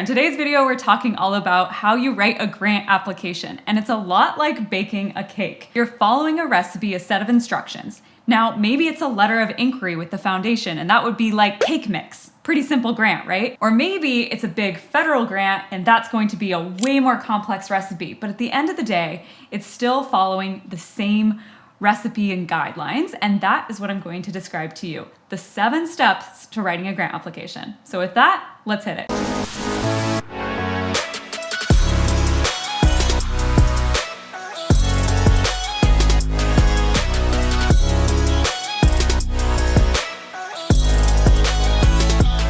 In today's video, we're talking all about how you write a grant application, and it's a lot like baking a cake. You're following a recipe, a set of instructions. Now, maybe it's a letter of inquiry with the foundation, and that would be like cake mix. Pretty simple grant, right? Or maybe it's a big federal grant, and that's going to be a way more complex recipe. But at the end of the day, it's still following the same recipe and guidelines, and that is what I'm going to describe to you. The 7 steps to writing a grant application. So with that, let's hit it.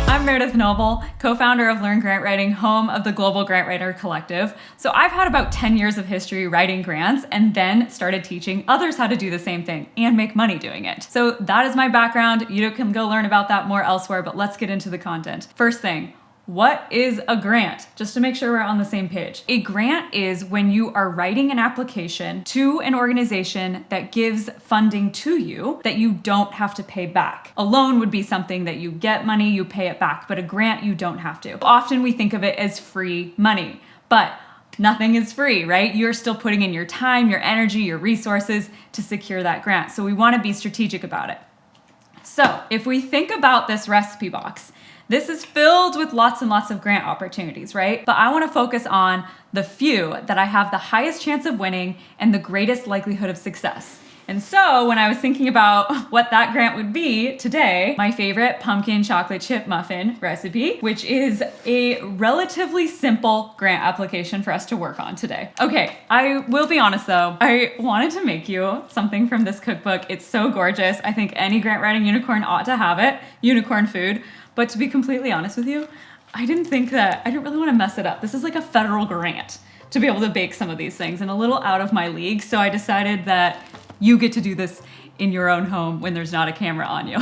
I'm Meredith Noble, co-founder of Learn Grant Writing, home of the Global Grant Writer Collective. So I've had about 10 years of history writing grants and then started teaching others how to do the same thing and make money doing it. So that is my background. You can go learn about that more elsewhere, but let's get into the content. First thing, what is a grant? Just to make sure we're on the same page. A grant is when you are writing an application to an organization that gives funding to you that you don't have to pay back. A loan would be something that you get money, you pay it back, but a grant you don't have to. Often we think of it as free money, but nothing is free, right? You're still putting in your time, your energy, your resources to secure that grant. So we want to be strategic about it. So if we think about this recipe box, this is filled with lots and lots of grant opportunities, right? But I want to focus on the few that I have the highest chance of winning and the greatest likelihood of success. And so when I was thinking about what that grant would be today, my favorite pumpkin chocolate chip muffin recipe, which is a relatively simple grant application for us to work on today. Okay, I will be honest though, I wanted to make you something from this cookbook. It's so gorgeous. I think any grant writing unicorn ought to have it, unicorn food. But to be completely honest with you, I didn't really want to mess it up. This is like a federal grant to be able to bake some of these things and a little out of my league. So I decided that you get to do this in your own home when there's not a camera on you.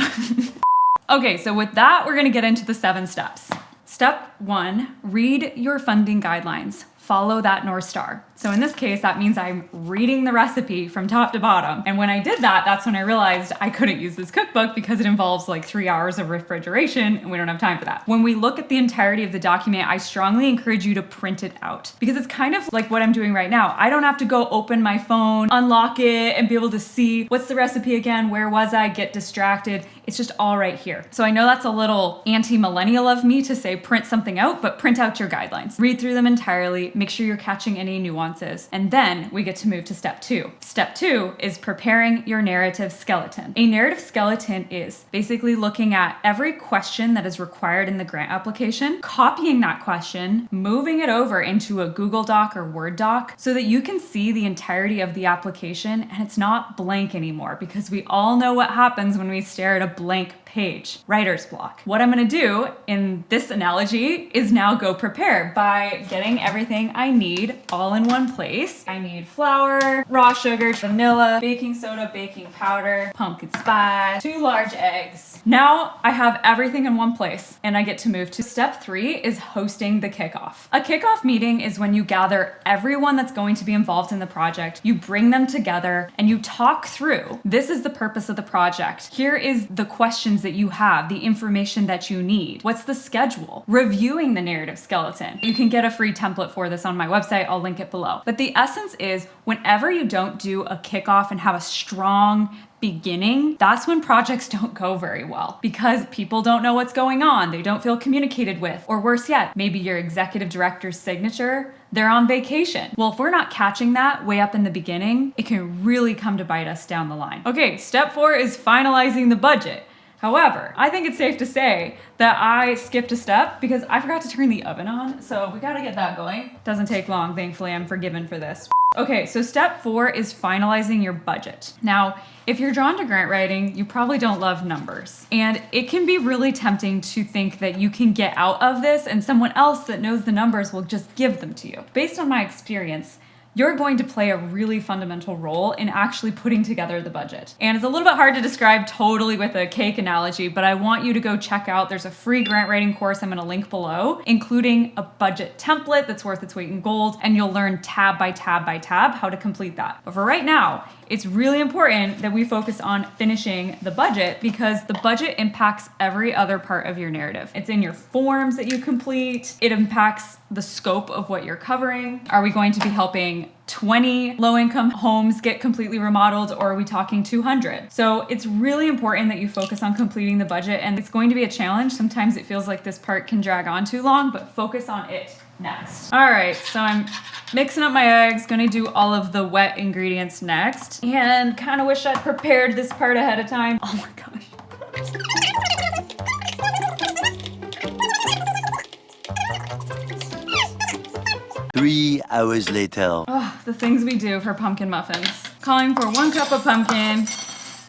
Okay, so with that, we're gonna get into the 7 steps. Step 1, read your funding guidelines. Follow that North Star. So in this case, that means I'm reading the recipe from top to bottom. And when I did that, that's when I realized I couldn't use this cookbook because it involves like 3 hours of refrigeration and we don't have time for that. When we look at the entirety of the document, I strongly encourage you to print it out because it's kind of like what I'm doing right now. I don't have to go open my phone, unlock it, and be able to see what's the recipe again, where was I, get distracted. It's just all right here. So I know that's a little anti-millennial of me to say print something out, but print out your guidelines. Read through them entirely, make sure you're catching any nuances, and then we get to move to step 2. Step 2 is preparing your narrative skeleton. A narrative skeleton is basically looking at every question that is required in the grant application, copying that question, moving it over into a Google Doc or Word doc so that you can see the entirety of the application and it's not blank anymore because we all know what happens when we stare at a blank page, writer's block. What I'm gonna do in this analogy is now go prepare by getting everything I need all in one place. I need flour, raw sugar, vanilla, baking soda, baking powder, pumpkin spice, 2 large eggs. Now I have everything in one place and I get to move to step 3 is hosting the kickoff. A kickoff meeting is when you gather everyone that's going to be involved in the project, you bring them together and you talk through, this is the purpose of the project. Here is the questions that you have, the information that you need. What's the schedule? Reviewing the narrative skeleton. You can get a free template for this on my website. I'll link it below. But the essence is whenever you don't do a kickoff and have a strong beginning, that's when projects don't go very well because people don't know what's going on. They don't feel communicated with, or worse yet, maybe your executive director's signature, they're on vacation. Well, if we're not catching that way up in the beginning, it can really come to bite us down the line. Okay, step 4 is finalizing the budget. However, I think it's safe to say that I skipped a step because I forgot to turn the oven on, so we gotta get that going. Doesn't take long, thankfully, I'm forgiven for this. Okay, so step 4 is finalizing your budget. Now, if you're drawn to grant writing, you probably don't love numbers. And it can be really tempting to think that you can get out of this and someone else that knows the numbers will just give them to you. Based on my experience, you're going to play a really fundamental role in actually putting together the budget. And it's a little bit hard to describe totally with a cake analogy, but I want you to go check out, there's a free grant writing course I'm gonna link below, including a budget template that's worth its weight in gold, and you'll learn tab by tab by tab how to complete that. But for right now, it's really important that we focus on finishing the budget because the budget impacts every other part of your narrative. It's in your forms that you complete. It impacts the scope of what you're covering. Are we going to be helping 20 low-income homes get completely remodeled, or are we talking 200? So it's really important that you focus on completing the budget, and it's going to be a challenge. Sometimes it feels like this part can drag on too long, but focus on it next. All right, so I'm mixing up my eggs, gonna do all of the wet ingredients next, and kind of wish I'd prepared this part ahead of time. Oh my gosh. 3 hours later. Oh, the things we do for pumpkin muffins. Calling for 1 cup of pumpkin.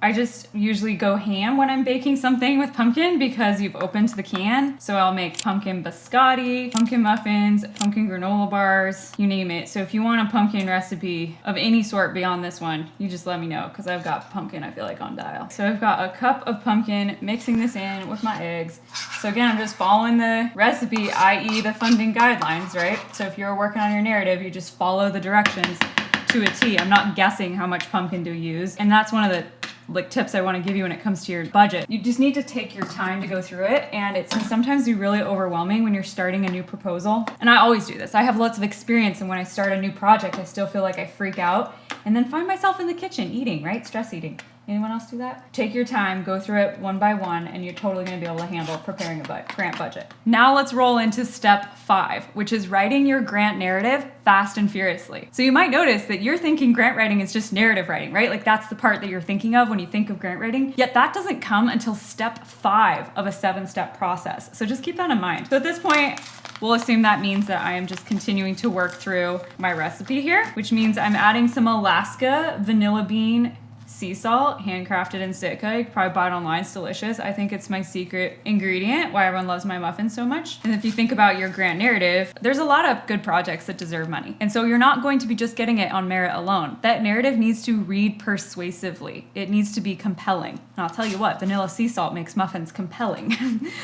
I just usually go ham when I'm baking something with pumpkin because you've opened the can. So I'll make pumpkin biscotti, pumpkin muffins, pumpkin granola bars, you name it. So if you want a pumpkin recipe of any sort beyond this one, you just let me know because I've got pumpkin, I feel like, on dial. So I've got a cup of pumpkin, mixing this in with my eggs. So again, I'm just following the recipe, i.e. the funding guidelines, right? So if you're working on your narrative, you just follow the directions to a T. I'm not guessing how much pumpkin to use. And that's one of the tips I want to give you when it comes to your budget. You just need to take your time to go through it, and it can sometimes be really overwhelming when you're starting a new proposal. And I always do this. I have lots of experience, and when I start a new project, I still feel like I freak out and then find myself in the kitchen eating, right? Stress eating. Anyone else do that? Take your time, go through it one by one, and you're totally going to be able to handle preparing a grant budget. Now let's roll into step 5, which is writing your grant narrative fast and furiously. So you might notice that you're thinking grant writing is just narrative writing, right? Like that's the part that you're thinking of when you think of grant writing. Yet that doesn't come until step 5 of a 7-step process. So just keep that in mind. So at this point, we'll assume that means that I am just continuing to work through my recipe here, which means I'm adding some Alaska vanilla bean sea salt, handcrafted in Sitka. You can probably buy it online. It's delicious. I think it's my secret ingredient, why everyone loves my muffins so much. And if you think about your grant narrative, there's a lot of good projects that deserve money. And so you're not going to be just getting it on merit alone. That narrative needs to read persuasively. It needs to be compelling. And I'll tell you what, vanilla sea salt makes muffins compelling.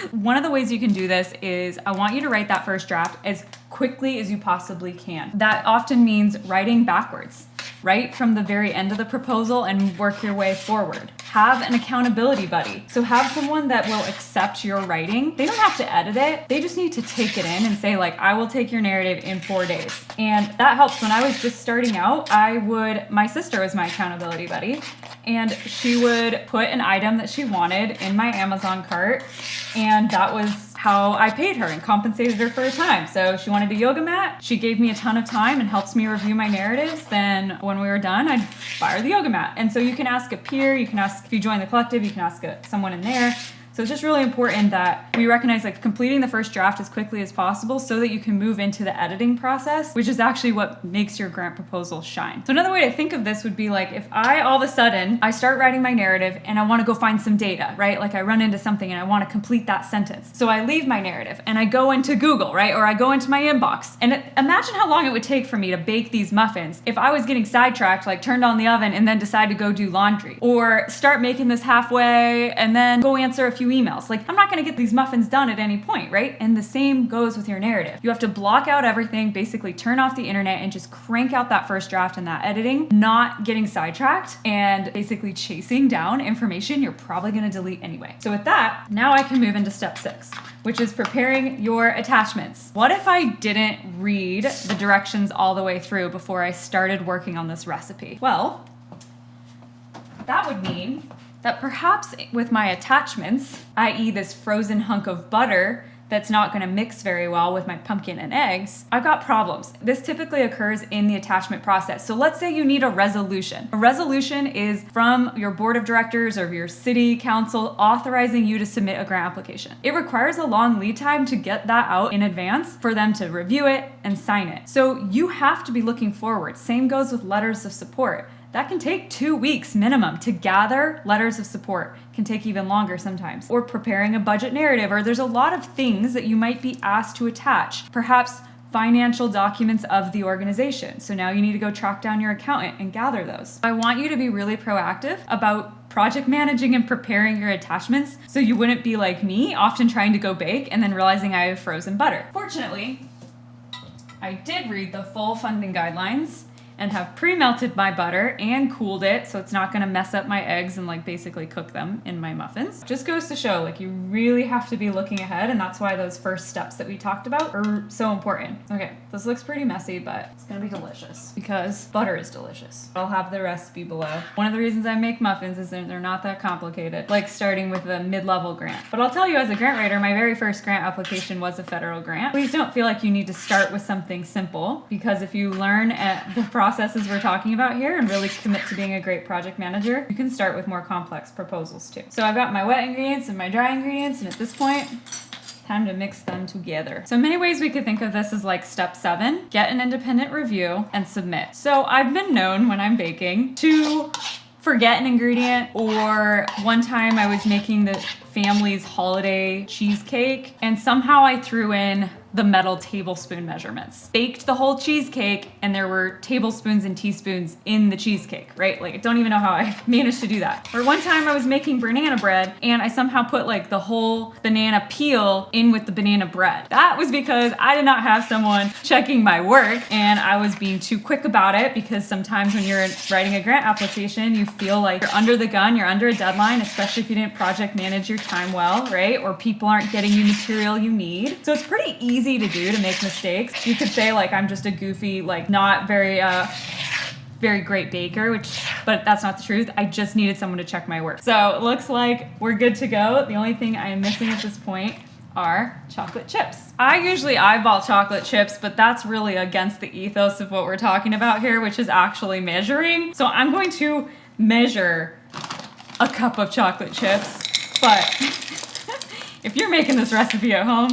One of the ways you can do this is I want you to write that first draft as quickly as you possibly can. That often means writing backwards. Write from the very end of the proposal and work your way forward. Have an accountability buddy. So have someone that will accept your writing. They don't have to edit it. They just need to take it in and say, like, I will take your narrative in 4 days. And that helps. When I was just starting out, my sister was my accountability buddy, and she would put an item that she wanted in my Amazon cart, and that was how I paid her and compensated her for her time. So she wanted a yoga mat. She gave me a ton of time and helps me review my narratives. Then when we were done, I'd buy her the yoga mat. And so you can ask a peer, you can ask, if you join the collective, you can ask someone in there. So it's just really important that we recognize like completing the first draft as quickly as possible so that you can move into the editing process, which is actually what makes your grant proposal shine. So another way to think of this would be like if all of a sudden I start writing my narrative and I want to go find some data, right? Like I run into something and I want to complete that sentence. So I leave my narrative and I go into Google, right? Or I go into my inbox, and imagine how long it would take for me to bake these muffins if I was getting sidetracked, like turned on the oven and then decide to go do laundry, or start making this halfway and then go answer a few emails. Like I'm not going to get these muffins done at any point, right? And the same goes with your narrative. You have to block out everything, basically turn off the internet and just crank out that first draft and that editing, not getting sidetracked and basically chasing down information you're probably going to delete anyway. So with that, now I can move into step 6, which is preparing your attachments. What if I didn't read the directions all the way through before I started working on this recipe? Well, that would mean that perhaps with my attachments, i.e. this frozen hunk of butter that's not going to mix very well with my pumpkin and eggs, I've got problems. This typically occurs in the attachment process. So let's say you need a resolution. A resolution is from your board of directors or your city council authorizing you to submit a grant application. It requires a long lead time to get that out in advance for them to review it and sign it. So you have to be looking forward. Same goes with letters of support. That can take 2 weeks minimum to gather letters of support. It can take even longer sometimes. Or preparing a budget narrative, or there's a lot of things that you might be asked to attach. Perhaps financial documents of the organization. So now you need to go track down your accountant and gather those. I want you to be really proactive about project managing and preparing your attachments so you wouldn't be like me, often trying to go bake and then realizing I have frozen butter. Fortunately, I did read the full funding guidelines, and have pre-melted my butter and cooled it so it's not going to mess up my eggs and like basically cook them in my muffins. Just goes to show, like, you really have to be looking ahead, and that's why those first steps that we talked about are so important. Okay, this looks pretty messy, but it's gonna be delicious because butter is delicious. I'll have the recipe below. One of the reasons I make muffins is that they're not that complicated, like starting with a mid-level grant. But I'll tell you, as a grant writer, my very first grant application was a federal grant. Please don't feel like you need to start with something simple, because if you learn the processes we're talking about here and really commit to being a great project manager, you can start with more complex proposals too. So I've got my wet ingredients and my dry ingredients, and at this point, time to mix them together. So in many ways we could think of this as like step 7, get an independent review and submit. So I've been known when I'm baking to forget an ingredient, or one time I was making the family's holiday cheesecake and somehow I threw in the metal tablespoon measurements. Baked the whole cheesecake and there were tablespoons and teaspoons in the cheesecake, right? Like, I don't even know how I managed to do that. Or one time I was making banana bread and I somehow put like the whole banana peel in with the banana bread. That was because I did not have someone checking my work and I was being too quick about it, because sometimes when you're writing a grant application, you feel like you're under the gun, you're under a deadline, especially if you didn't project manage your time well, right? Or people aren't getting you material you need. So it's pretty easy to do to make mistakes. You could say like I'm just a goofy, like not very great baker, but that's not the truth. I just needed someone to check my work. So it looks like we're good to go. The only thing I am missing at this point are chocolate chips. I usually eyeball chocolate chips, but that's really against the ethos of what we're talking about here, which is actually measuring. So I'm going to measure a cup of chocolate chips, but if you're making this recipe at home,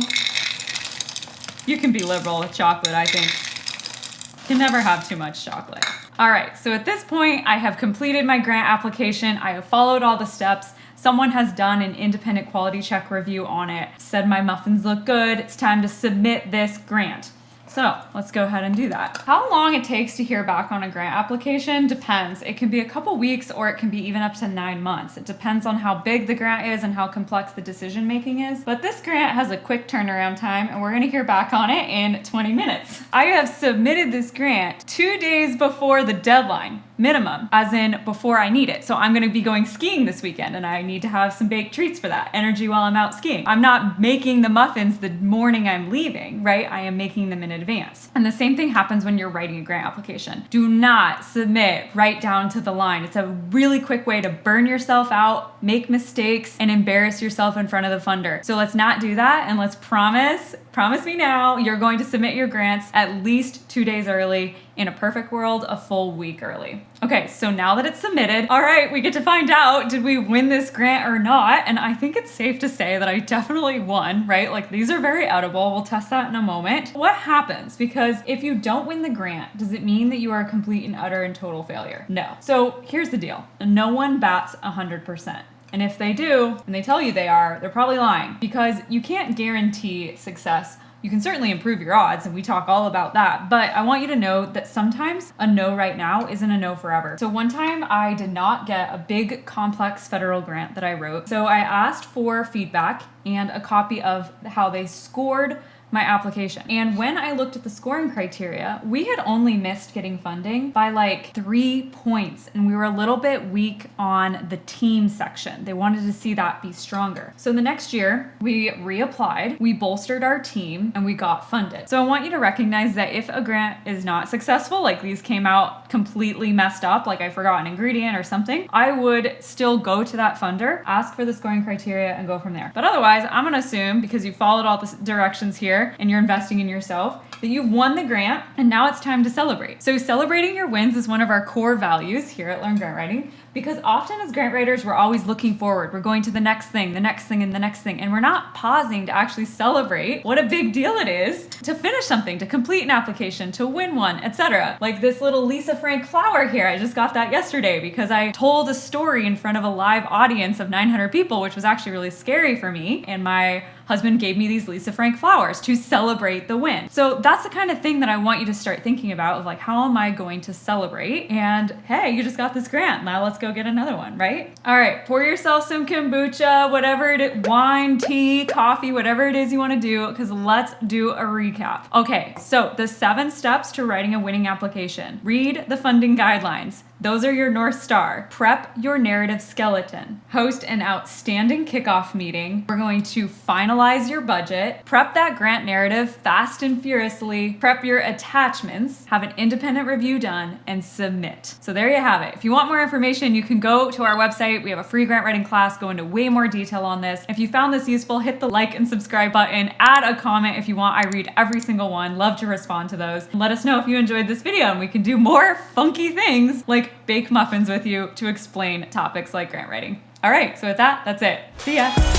you can be liberal with chocolate, I think. You can never have too much chocolate. All right, so at this point, I have completed my grant application. I have followed all the steps. Someone has done an independent quality check review on it, said my muffins look good. It's time to submit this grant. So let's go ahead and do that. How long it takes to hear back on a grant application depends. It can be a couple weeks or it can be even up to 9 months. It depends on how big the grant is and how complex the decision making is. But this grant has a quick turnaround time and we're gonna hear back on it in 20 minutes. I have submitted this grant 2 days before the deadline. Minimum, as in before I need it. So I'm gonna be going skiing this weekend and I need to have some baked treats for that. Energy while I'm out skiing. I'm not making the muffins the morning I'm leaving, right? I am making them in advance. And the same thing happens when you're writing a grant application. Do not submit right down to the line. It's a really quick way to burn yourself out, make mistakes, and embarrass yourself in front of the funder. So let's not do that, and let's promise me now, you're going to submit your grants at least 2 days early. In a perfect world, a full week early. Okay, so now that it's submitted, all right, we get to find out, did we win this grant or not? And I think it's safe to say that I definitely won, right? Like, these are very edible. We'll test that in a moment. What happens? Because if you don't win the grant, does it mean that you are a complete and utter and total failure? No. So here's the deal. No one bats 100%. And if they do, and they tell you they are, they're probably lying, because you can't guarantee success. You can certainly improve your odds, and we talk all about that, but I want you to know that sometimes a no right now isn't a no forever. So one time I did not get a big complex federal grant that I wrote. So I asked for feedback and a copy of how they scored my application. And when I looked at the scoring criteria, we had only missed getting funding by like 3 points, and we were a little bit weak on the team section. They wanted to see that be stronger. So the next year, we reapplied, we bolstered our team, and we got funded. So I want you to recognize that if a grant is not successful, like these came out completely messed up, like I forgot an ingredient or something, I would still go to that funder, ask for the scoring criteria, and go from there. But otherwise, I'm gonna assume, because you followed all the directions here, and you're investing in yourself, that you've won the grant and now it's time to celebrate. So celebrating your wins is one of our core values here at Learn Grant Writing, because often as grant writers, we're always looking forward. We're going to the next thing, the next thing, and the next thing. And we're not pausing to actually celebrate what a big deal it is to finish something, to complete an application, to win one, etc. Like this little Lisa Frank flower here. I just got that yesterday because I told a story in front of a live audience of 900 people, which was actually really scary for me. And my Husband gave me these Lisa Frank flowers to celebrate the win. So that's the kind of thing that I want you to start thinking about, of like, how am I going to celebrate? And hey, you just got this grant. Now let's go get another one, right? All right, pour yourself some kombucha, whatever it is, wine, tea, coffee, whatever it is you want to do, because let's do a recap. Okay, so the 7 steps to writing a winning application. Read the funding guidelines. Those are your North Star. Prep your narrative skeleton. Host an outstanding kickoff meeting. We're going to finalize your budget. Prep that grant narrative fast and furiously. Prep your attachments. Have an independent review done and submit. So there you have it. If you want more information, you can go to our website. We have a free grant writing class, go into way more detail on this. If you found this useful, hit the like and subscribe button. Add a comment if you want. I read every single one. Love to respond to those. And let us know if you enjoyed this video and we can do more funky things like bake muffins with you to explain topics like grant writing. All right, so with that, that's it. See ya.